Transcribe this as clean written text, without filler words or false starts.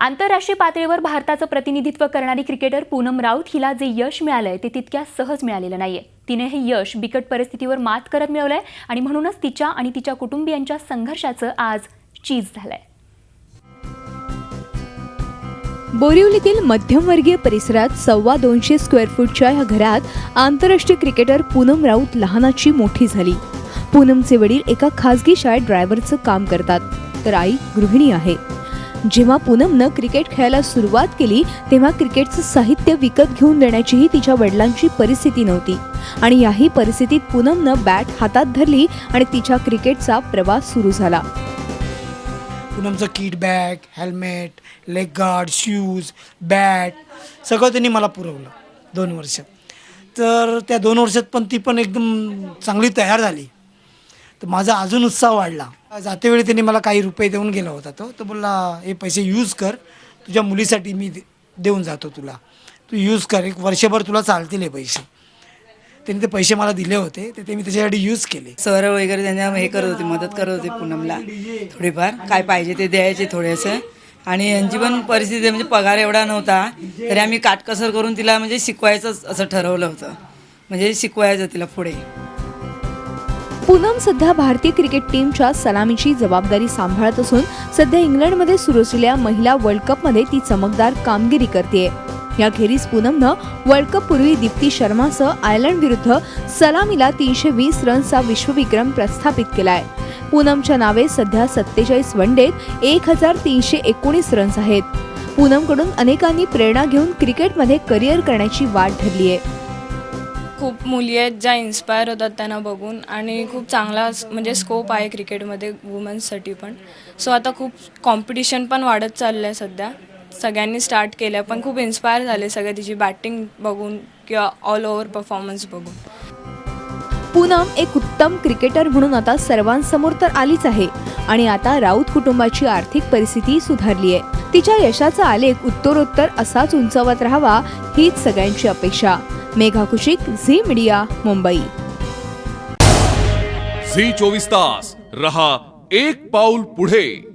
आंतरराष्ट्रीय पातळीवर भारताचं प्रतिनिधित्व करणारी क्रिकेटर पूनम राऊत हिला जे यश मिळालंय ते तितक्या सहज मिळालेलं नाहीये. तिने हे यश बिकट परिस्थितीवर मात करत मिळवलंय आणि म्हणूनच तिच्या आणि तिच्या कुटुंबियांच्या संघर्षाचं आज चीज झालंय. बोरिवलीतील मध्यमवर्गीय परिसरात 250 स्क्वेअर फूटच्या या घरात आंतरराष्ट्रीय क्रिकेटर पूनम राऊत लहानाची मोठी झाली. पूनमचे वडील एका खासगी शाळेत ड्रायव्हरचं काम करतात, तर आई गृहिणी आहे. जेव्हा पूनमनं क्रिकेट खेळायला सुरुवात केली तेव्हा क्रिकेटचं साहित्य विकत घेऊन देण्याचीही तिच्या वडिलांची परिस्थिती नव्हती आणि याही परिस्थितीत पूनमनं बॅट हातात धरली आणि तिच्या क्रिकेटचा प्रवास सुरू झाला. पूनमचं kit bag, helmet, leg guard, shoes, bat सगळं त्यांनी मला पुरवलं 2 वर्षात. तर त्या 2 वर्षात पण ती पण एकदम चांगली तयार झाली. तर माझा अजून उत्साह वाढला. जातेवेळी त्यांनी मला काही रुपये देऊन गेला होता. तो बोलला हे पैसे यूज कर, तुझ्या मुलीसाठी मी देऊन जातो तुला, तू यूज कर, 1 वर्षभर तुला चालतील हे पैसे. त्यांनी ते पैसे मला दिले होते, ते मी त्याच्यासाठी यूज केले. सर वगैरे त्यांना हे करत होते, मदत करत होते पूनमला थोडीफार, काय पाहिजे ते द्यायचे थोडेसं. आणि यांची पण परिस्थिती म्हणजे पगार एवढा नव्हता तरी आम्ही काटकसर करून तिला म्हणजे शिकवायचंच असं ठरवलं होतं, म्हणजे शिकवायचं तिला पुढे. पूनम सध्या भारतीय क्रिकेट टीमच्या सलामीची जबाबदारी सांभाळत असून सध्या इंग्लंडमध्ये सुरू असलेल्या महिला वर्ल्ड कपमध्ये ती चमकदार कामगिरी करते. याखेरीज पूनमनं वर्ल्ड कप पूर्वी दीप्ती शर्मासह आयर्लंड विरुद्ध सलामीला 320 रन्सचा विश्वविक्रम प्रस्थापित केलाय. पूनमच्या नावे सध्या 47 वनडेत 1319 रन्स आहेत. पूनमकडून अनेकांनी प्रेरणा घेऊन क्रिकेटमध्ये करिअर करण्याची वाट धरली आहे. खूप मुली आहेत ज्या इन्स्पायर होतात त्यांना बघून आणि खूप चांगला म्हणजे स्कोप आहे क्रिकेटमध्ये वुमन्ससाठी पण. सो आता खूप कॉम्पिटिशन पण वाढत चाललं आहे सध्या. सगळ्यांनी स्टार्ट केलं पण खूप इन्स्पायर झाले सगळे तिची बॅटिंग बघून किंवा ऑल ओव्हर परफॉर्मन्स बघून. पूनम एक उत्तम क्रिकेटर म्हणून आता सर्वांसमोर तर आलीच आहे आणि आता राऊत कुटुंबाची आर्थिक परिस्थिती सुधारली आहे. तिच्या यशाचा आलेख उत्तरोत्तर असाच उंचावत राहावा हीच सगळ्यांची अपेक्षा. मेघा कुशिक, झी मीडिया, मुंबई. झी 24 तास रहा एक पाऊल पुढे.